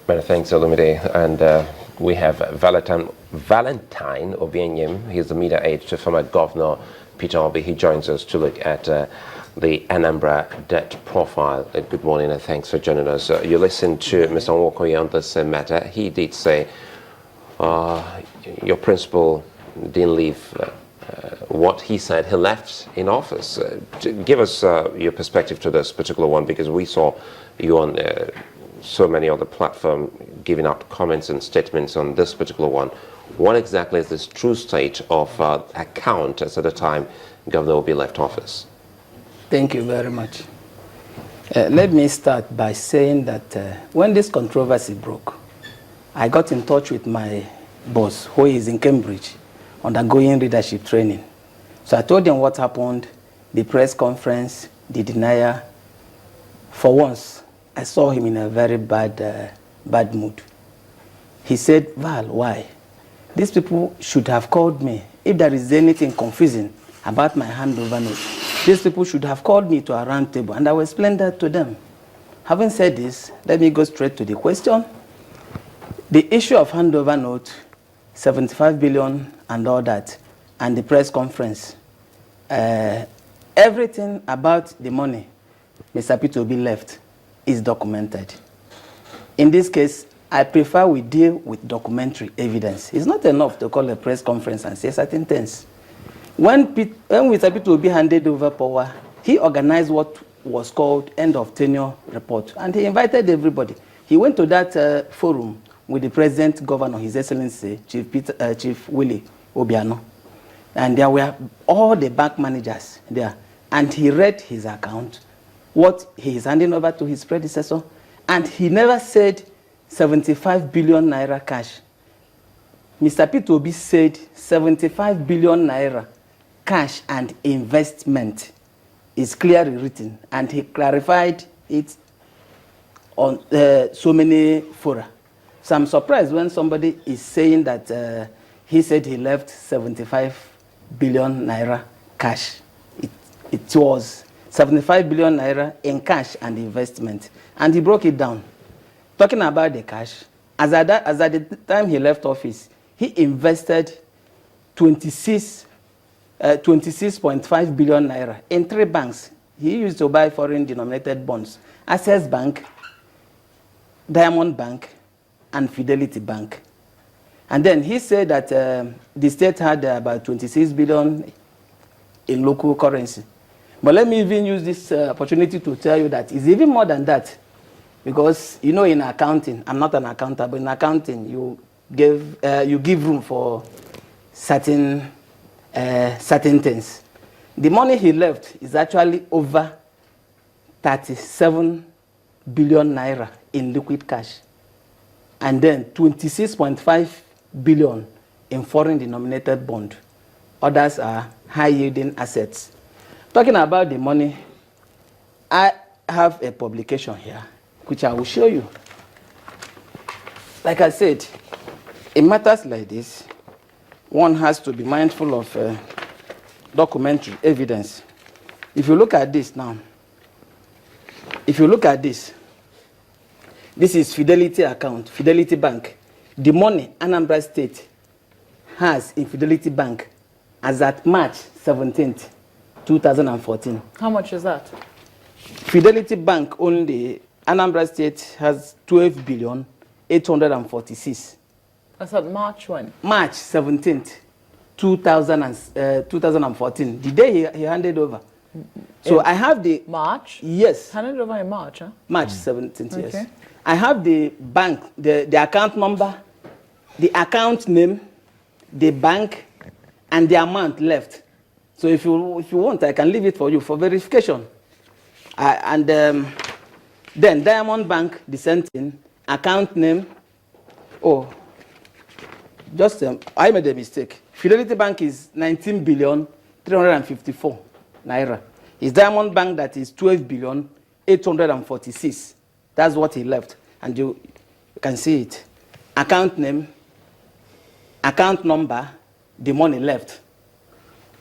Many thanks, Olumide. And we have Valentine Obianyim. He's the middle age to former Governor Peter Obi. He joins us to look at the Anambra debt profile. Good morning and thanks for joining us. You listened to Mr. Nwokoye on this matter. He did say your principal didn't leave what he said. He left in office. Give us your perspective to this particular one, because we saw you on so many other platforms giving out comments and statements on this particular one. What exactly is this true state of account as at the time Governor Obi left office? Thank you very much. Let me start by saying that when this controversy broke, I got in touch with my boss, who is in Cambridge, undergoing leadership training. So I told him what happened, the press conference, the denial. For once, I saw him in a very bad mood. He said, Val, why? These people should have called me. If there is anything confusing about my handover note, these people should have called me to a round table, and I will explain that to them. Having said this, let me go straight to the question. The issue of handover note, 75 billion and all that, and the press conference, everything about the money Mr. Peter Obi left is documented. In this case, I prefer we deal with documentary evidence. It's not enough to call a press conference and say certain things. When Mr. Peter Obi handed over power, he organized what was called end of tenure report, and he invited everybody. He went to that forum with the President Governor, His Excellency, Chief Willie Obiano, and there were all the bank managers there, and he read his account, what he is handing over to his predecessor, and he never said 75 billion naira cash. Mr. Peter Obi said 75 billion naira cash and investment is clearly written, and he clarified it on so many fora. So I'm surprised when somebody is saying that he said he left 75 billion naira cash. It was 75 billion naira in cash and investment, and he broke it down. Talking about the cash, as at the time he left office, he invested 26.5 billion naira in 3 banks. He used to buy foreign denominated bonds: Access Bank, Diamond Bank, and Fidelity Bank. And then he said that the state had about 26 billion in local currency. But let me even use this opportunity to tell you that it's even more than that. Because, you know, in accounting, I'm not an accountant, but in accounting, you give room for certain things. The money he left is actually over 37 billion naira in liquid cash, and then 26.5 billion in foreign denominated bond. Others are high-yielding assets. Talking about the money, I have a publication here, which I will show you. Like I said, in matters like this, one has to be mindful of documentary evidence. If you look at this now, if you look at this is Fidelity account, Fidelity Bank. The money Anambra State has in Fidelity Bank as at March 17th, 2014. How much is that? Fidelity Bank only, Anambra State has 12 billion 846. That's at March when? March 17th, 2014. The day he handed over. So I have the... March? Yes. Handed over in March, huh? March 17th, Okay. yes. I have the bank, the account number, the account name, the bank, and the amount left. So if you want, I can leave it for you for verification. Then Diamond Bank, the same thing, account name. Oh, just I made a mistake. Fidelity Bank is 19 billion 354 naira. It's Diamond Bank that is 12 billion 846. That's what he left, and you can see it. Account name, account number, the money left.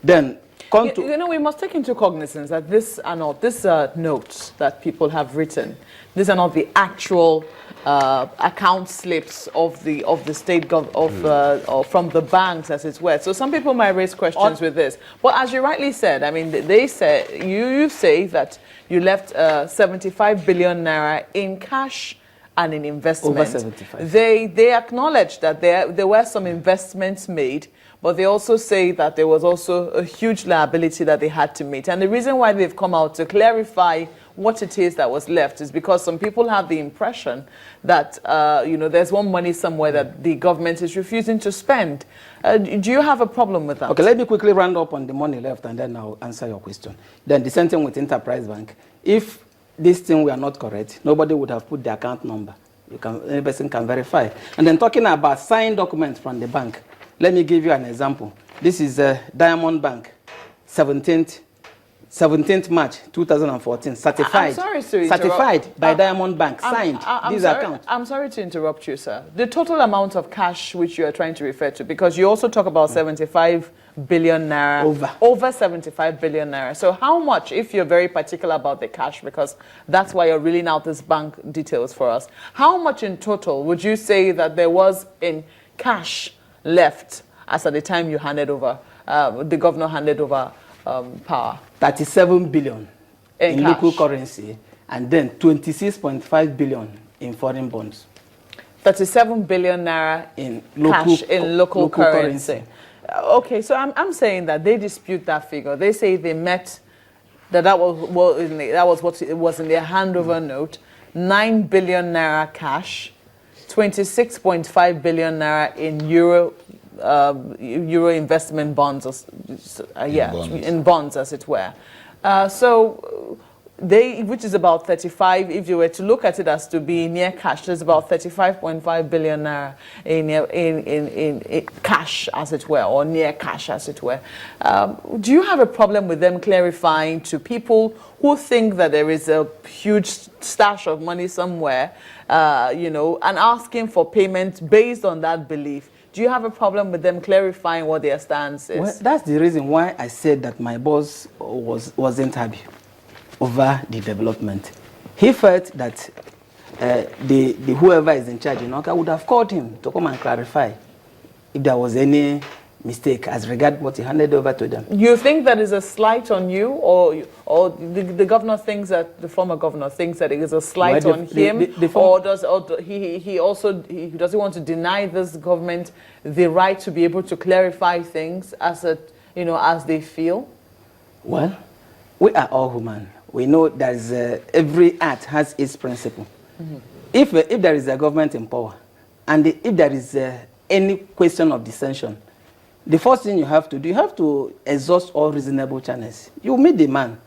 Then We must take into cognizance that these are not notes that people have written. These are not the actual account slips of the state or from the banks, as it were. So some people might raise questions with this. But as you rightly said, I mean, they say you say that you left 75 billion naira in cash and in investment. Over 75. They acknowledge that there were some investments made, but they also say that there was also a huge liability that they had to meet. And the reason why they've come out to clarify what it is that was left is because some people have the impression that there's one money somewhere that the government is refusing to spend. Do you have a problem with that? Okay, let me quickly round up on the money left, and then I'll answer your question. Then the same thing with Enterprise Bank. If this thing were not correct, nobody would have put the account number. Any person can verify. And then talking about signed documents from the bank, let me give you an example. This is Diamond Bank, 17th March 2014, certified. I'm sorry to interrupt. Certified by Diamond Bank, signed. These accounts. I'm sorry to interrupt you, sir. The total amount of cash which you are trying to refer to, because you also talk about 75 billion naira. Over 75 billion naira. So how much, if you're very particular about the cash, because that's why you're reeling out this bank details for us, how much in total would you say that there was in cash left as at the time you handed over, the governor handed over power? 37 billion in cash. Local currency, and then 26.5 billion in foreign bonds. 37 billion naira in cash in local currency. Okay, so I'm saying that they dispute that figure. They say they met that was what it was in their handover note. 9 billion naira cash, 26.5 billion naira in euro investment bonds, in bonds, as it were. So which is about 35, if you were to look at it as to be near cash, there's about 35.5 billion naira in cash, as it were, or near cash, as it were. Do you have a problem with them clarifying to people who think that there is a huge stash of money somewhere, and asking for payment based on that belief? Do you have a problem with them clarifying what their stance is? Well, that's the reason why I said that my boss wasn't happy over the development. He felt that the whoever is in charge in Oka would have called him to come and clarify if there was any mistake as regard what he handed over to them. You think that is a slight on you, or the governor thinks that the former governor thinks that it is a slight on him, or does he want to deny this government the right to be able to clarify things as they feel? Well, we are all human. We know that every act has its principle. Mm-hmm. If there is a government in power, and if there is any question of dissension, the first thing you have to do, you have to exhaust all reasonable channels. You meet the man.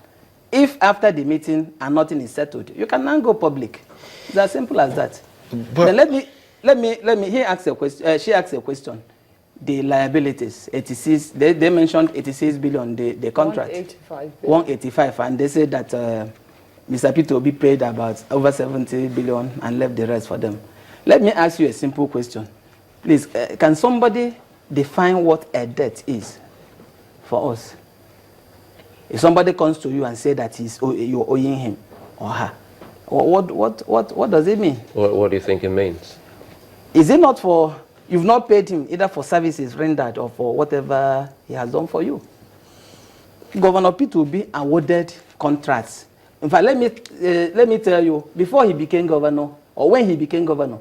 If after the meeting and nothing is settled, you can now go public. It's as simple as that. But then let me. He asked a question. She asked a question. The liabilities, 86. They mentioned 86 billion. The contract. 185 billion. 185, and they said that Mr. Peter Obi paid about over 70 billion and left the rest for them. Let me ask you a simple question, please. Can somebody define what a debt is for us? If somebody comes to you and say that you're owing him or her, what does it mean? What do you think it means? Is it not for you've not paid him either for services rendered or for whatever he has done for you? Governor Peter Obi awarded contracts. In fact, let me tell you, before he became governor, or when he became governor,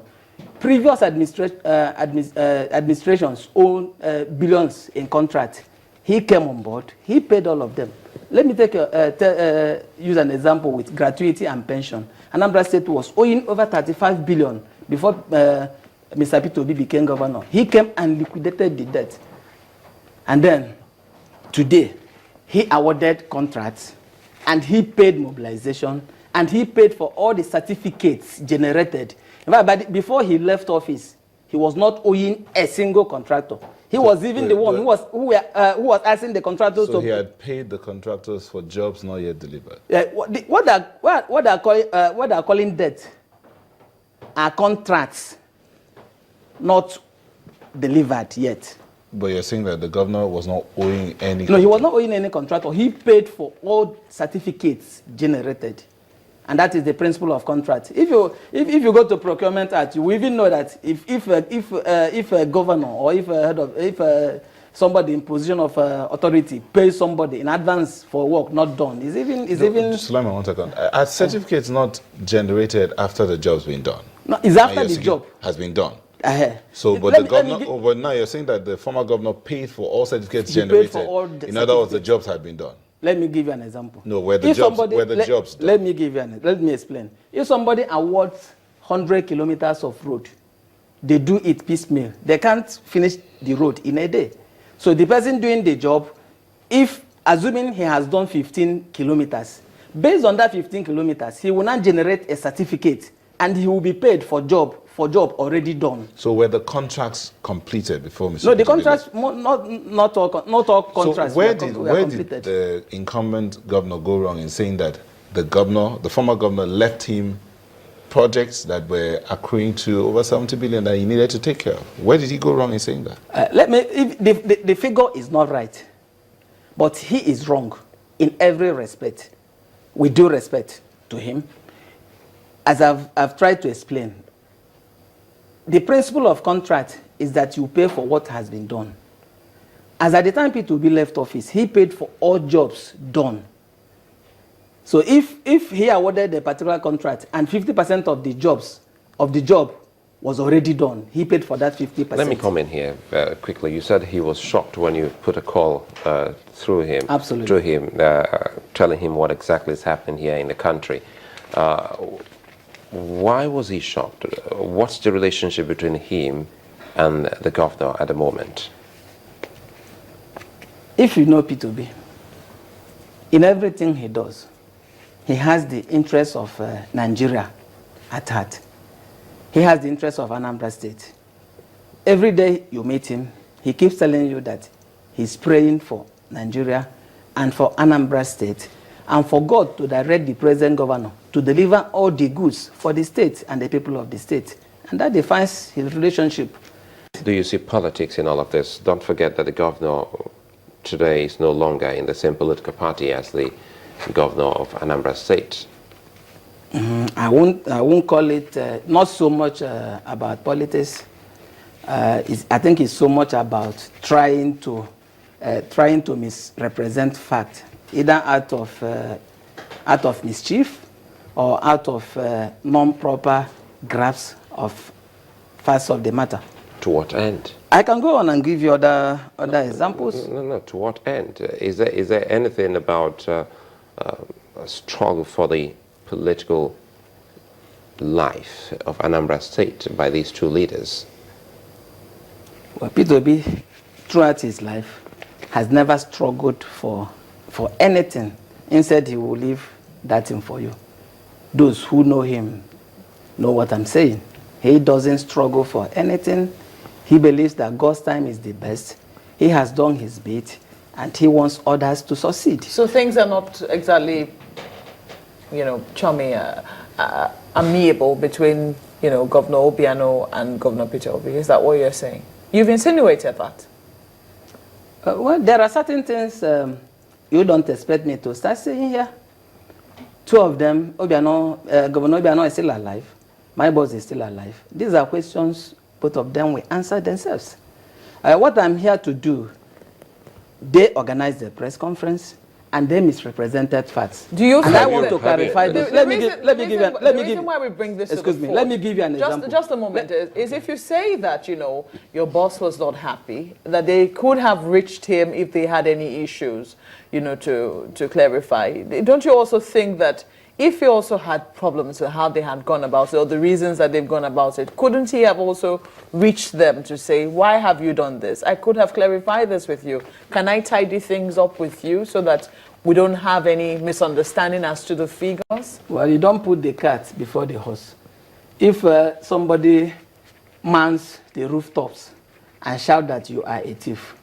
previous administrations owned billions in contract. He came on board. He paid all of them. Let me use an example with gratuity and pension. Anambra State was owing over 35 billion before Mr. Peter Obi became governor. He came and liquidated the debt. And then, today, he awarded contracts, and he paid mobilization, and he paid for all the certificates generated. In fact, but before he left office, he was not owing a single contractor. He was even the one who was asking the contractors to. So he had paid the contractors for jobs not yet delivered. What they are calling debt are contracts not delivered yet. But you're saying that the governor was not owing any... No, he was not owing any contractor. He paid for all certificates generated. And that is the principle of contract. If you go to Procurement Act, you will even know that if a governor or if somebody in position of authority pays somebody in advance for work not done, Sulaiman, 1 second. Are certificates not generated after the job's been done? No, it's after the job has been done. So, but the governor, but now you're saying that the former governor paid for all certificates generated. In other words, the jobs had been done. Let me give you an example. No, where the jobs done. Let me explain. If somebody awards 100 kilometers of road, they do it piecemeal. They can't finish the road in a day. So the person doing the job, if assuming he has done 15 kilometers, based on that 15 kilometers, he will not generate a certificate, and he will be paid for job already done. So were the contracts completed before Mr. No, the contracts, not all contracts. So where did the incumbent governor go wrong in saying that the former governor left him projects that were accruing to over 70 billion that he needed to take care of? Where did he go wrong in saying that? The figure is not right, but he is wrong in every respect. With due respect to him, as I've tried to explain, the principle of contract is that you pay for what has been done. As at the time Peter Obi left office, he paid for all jobs done. So if he awarded a particular contract and 50% of the job was already done, he paid for that 50%. Let me come in here quickly. You said he was shocked when you put a call through him. Absolutely. To him, telling him what exactly is happening here in the country. Why was he shocked? What's the relationship between him and the governor at the moment? If you know Peter Obi, in everything he does, he has the interests of Nigeria at heart. He has the interests of Anambra State. Every day you meet him, he keeps telling you that he's praying for Nigeria and for Anambra State, and for God to direct the present governor to deliver all the goods for the state and the people of the state. And that defines his relationship. Do you see politics in all of this? Don't forget that the governor today is no longer in the same political party as the governor of Anambra State. I won't call it not so much about politics. I think it's so much about trying to misrepresent fact, either out of mischief or out of non-proper grasp of facts of the matter. To what end? I can go on and give you other examples. No. To what end? Is there anything about a struggle for the political life of Anambra State by these two leaders? Well, Peter Obi, throughout his life, has never struggled for anything. Instead, he will leave that thing for you. Those who know him know what I'm saying. He doesn't struggle for anything. He believes that God's time is the best. He has done his bit, and he wants others to succeed. So things are not exactly, chummy, amiable between, Governor Obiano and Governor Peter Obi. Is that what you're saying? You've insinuated that. Well, there are certain things you don't expect me to start saying here. Two of them, Governor Obiano is still alive. My boss is still alive. These are questions both of them will answer themselves. What I'm here to do, they organized the press conference and they misrepresented facts. Do you? And I want to clarify this. Let me give. Why we bring this excuse to the me. Let me give you an example. Just a moment. Is if you say that your boss was not happy, that they could have reached him if they had any issues, to clarify. Don't you also think that if he also had problems with how they had gone about it or the reasons that they've gone about it, couldn't he have also reached them to say, why have you done this? I could have clarified this with you. Can I tidy things up with you so that we don't have any misunderstanding as to the figures? Well, you don't put the cart before the horse. If somebody mans the rooftops and shout that you are a thief,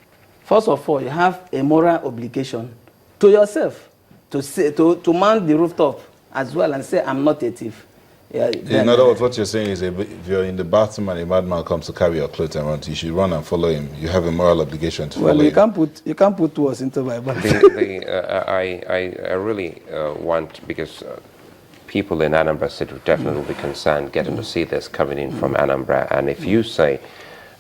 first of all, you have a moral obligation to yourself to man the rooftop as well and say, I'm not a thief. Yeah, in other words, what you're saying is if you're in the bathroom and a madman comes to carry your clothes and runs, you should run and follow him. You have a moral obligation to follow him. You can't put words into my mouth. I really want, because people in Anambra State would definitely be concerned getting to see this coming in from Anambra. And if you say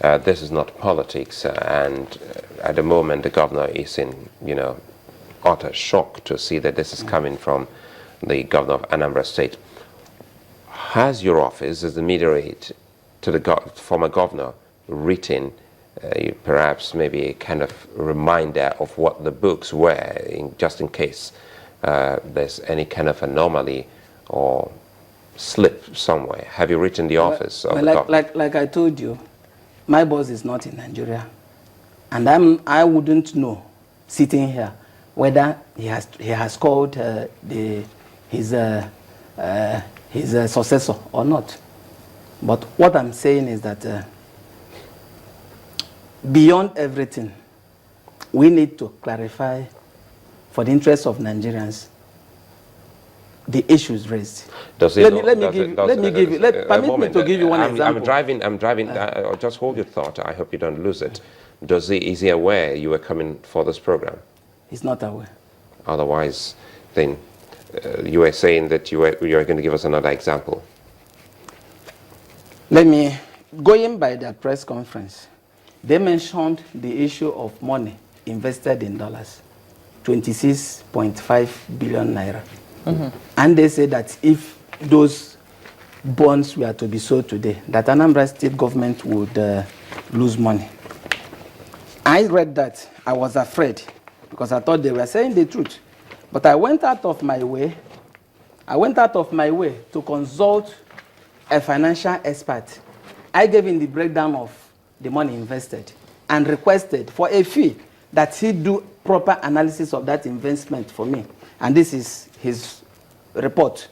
this is not politics, and at the moment the governor is in, utter shock to see that this is coming from the governor of Anambra State, has your office, as the mediator to the former governor, written perhaps maybe a kind of reminder of what the books were, just in case there's any kind of anomaly or slip somewhere? Have you written the office of the governor? Like I told you, my boss is not in Nigeria, and I wouldn't know, sitting here, whether he has called his successor or not. But what I'm saying is that beyond everything, we need to clarify, for the interest of Nigerians, the issues raised. Permit me to give you one example. I'm driving. Just hold your thought. I hope you don't lose it. Is he aware you were coming for this program? He's not aware. Otherwise, then you were saying that you were going to give us another example. Going by their press conference, they mentioned the issue of money invested in dollars, 26.5 billion naira. And they said that if those bonds were to be sold today, that Anambra State government would lose money. I read that. I was afraid because I thought they were saying the truth. But I went out of my way to consult a financial expert. I gave him the breakdown of the money invested and requested for a fee that he do proper analysis of that investment for me. And this is his report.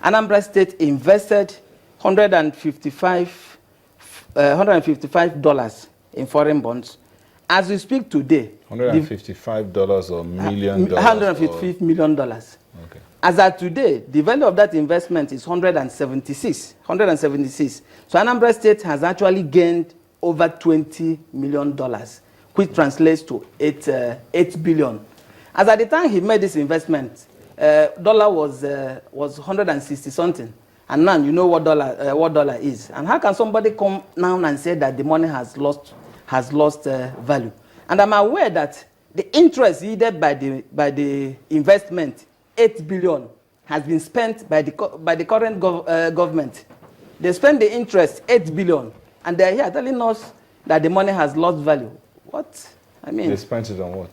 Anambra State invested $155 in foreign bonds. As we speak today, $155 or million dollars? $155 million. Okay. As of today, the value of that investment is 176. So Anambra State has actually gained over $20 million, which translates to 8 billion. As at the time he made this investment, dollar was 160 something, and now you know what dollar is. And how can somebody come now and say that the money has lost value? And I'm aware that the interest needed by the investment, 8 billion, has been spent by the current government. They spent the interest, 8 billion, and they're here telling us that the money has lost value. What? I mean, they spent it on what?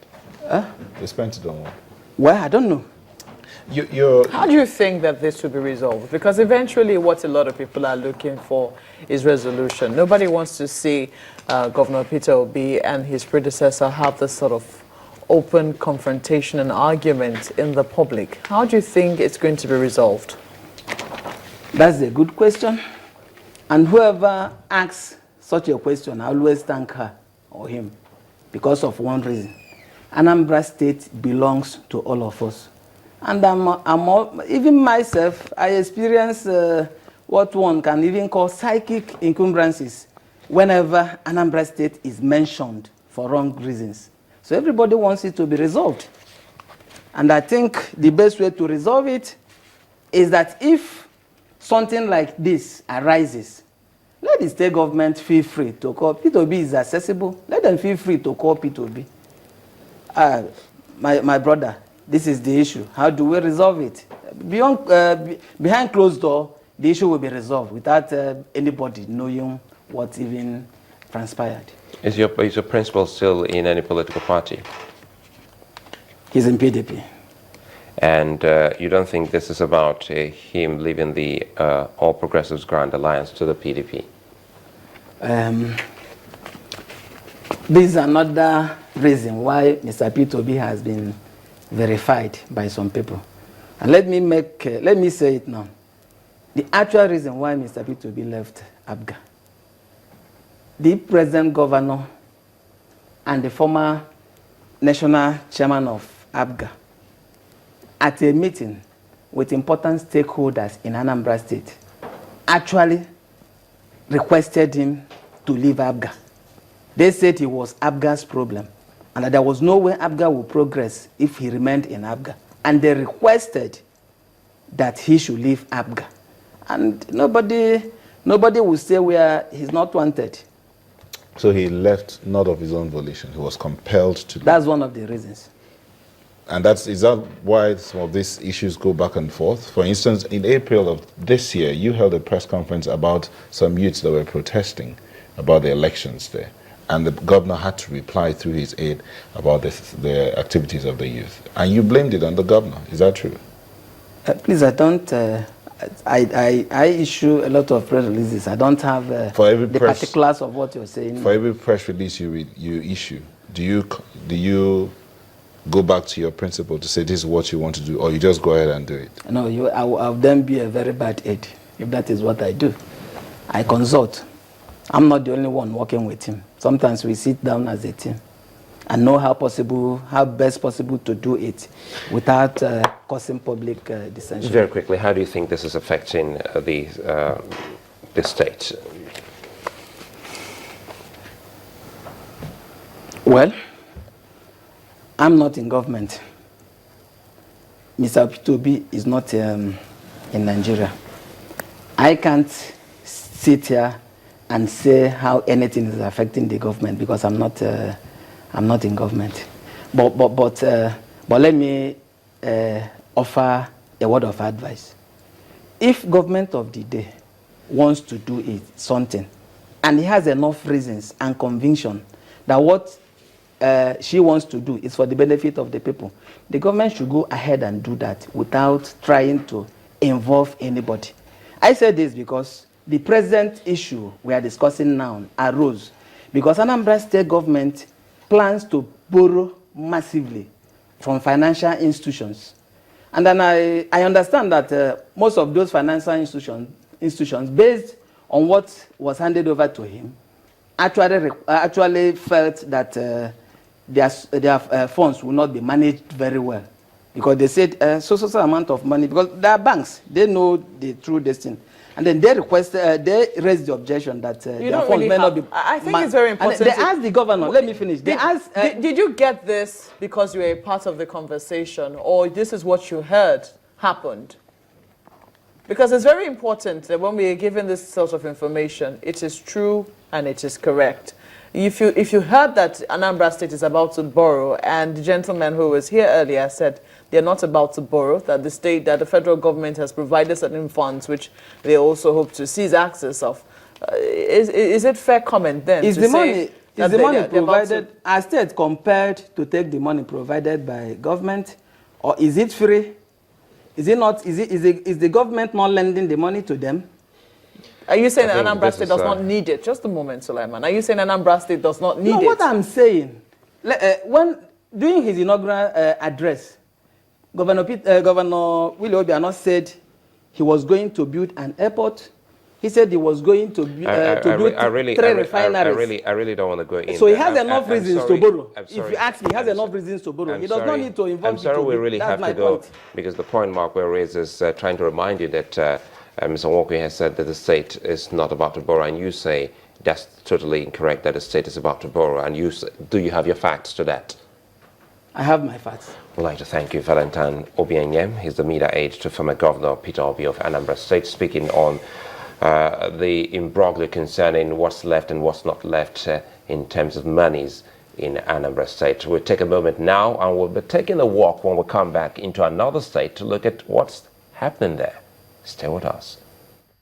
They spent it on what? Well, I don't know. How do you think that this will be resolved? Because eventually what a lot of people are looking for is resolution. Nobody wants to see Governor Peter Obi and his predecessor have this sort of open confrontation and argument in the public. How do you think it's going to be resolved? That's a good question. And whoever asks such a question, I always thank her or him because of one reason. Anambra State belongs to all of us. And even myself, I experience what one can even call psychic encumbrances whenever Anambra State is mentioned for wrong reasons. So everybody wants it to be resolved. And I think the best way to resolve it is that if something like this arises, let the state government feel free to call. Peter Obi is accessible. Let them feel free to call Peter Obi. My brother, this is the issue. How do we resolve it? Behind closed door, the issue will be resolved without anybody knowing what even transpired. Is your principal still in any political party? He's in PDP. And you don't think this is about him leaving the All Progressives Grand Alliance to the PDP? This is another reason why Mr. Peter Obi has been verified by some people. And let me say it now. The actual reason why Mr. Peter Obi left APGA, the present governor and the former national chairman of APGA, at a meeting with important stakeholders in Anambra State, actually requested him to leave ABGA. They said it was ABGA's problem and that there was no way ABGA would progress if he remained in ABGA. And they requested that he should leave ABGA. And nobody will say where he's not wanted. So he left not of his own volition. He was compelled to leave. That's one of the reasons. And is that why some of these issues go back and forth? For instance, in April of this year, you held a press conference about some youths that were protesting about the elections there. And the governor had to reply through his aide about the activities of the youth. And you blamed it on the governor. Is that true? Please, I don't... I issue a lot of press releases. I don't have the particulars of what you're saying. For every press release you issue, do you go back to your principal to say this is what you want to do, or you just go ahead and do it? No, I'll then be a very bad aide if that is what I do. I consult. I'm not the only one working with him. Sometimes we sit down as a team and know how best possible to do it without causing public dissension. Very quickly, how do you think this is affecting the state? Well, I'm not in government. Mr. Peter Obi is not in Nigeria. I can't sit here and say how anything is affecting the government because I'm not in government. But let me offer a word of advice. If government of the day wants to do something, and he has enough reasons and conviction that what she wants to do is for the benefit of the people, the government should go ahead and do that without trying to involve anybody. I say this because the present issue we are discussing now arose because Anambra state government plans to borrow massively from financial institutions. And then I understand that most of those financial institutions, based on what was handed over to him, actually felt that their funds will not be managed very well. Because they said so amount of money, because there are banks, they know the true destiny. And then they raised the objection that their funds really may not be... I think it's very important. And they asked the governor, let me finish. Did you get this because you were a part of the conversation, or this is what you heard happened? Because it's very important that when we are given this sort of information, it is true and it is correct. If you heard that Anambra State is about to borrow, and the gentleman who was here earlier said they're not about to borrow, that the federal government has provided certain funds which they also hope to seize access of, is it fair comment then? Is the money provided, are states compelled to take the money provided by government, or is it free? Is it not? Is the government not lending the money to them? Are you saying that Anambra State does not need it? Just a moment, Sulaiman. Are you saying Anambra State does not need it? No, what I'm saying, when during his inaugural address, Governor Willie Obiano said he was going to build an airport. He said he was going to build three refineries. I really don't want to go in. So he has enough reasons to borrow. If you ask me, he has enough reasons to borrow. He does not need to involve. I'm sorry, we really have to go because the point Mark will raise is trying to remind you that Mr. Nwokwe has said that the state is not about to borrow, and you say that's totally incorrect, that the state is about to borrow. And you say, do you have your facts to that? I have my facts. I'd like to thank you, Valentine Obianyem. He's the media aide to former Governor Peter Obi of Anambra State, speaking on the imbroglio concerning what's left and what's not left in terms of monies in Anambra State. We'll take a moment now, and we'll be taking a walk when we come back into another state to look at what's happening there. Stay with us.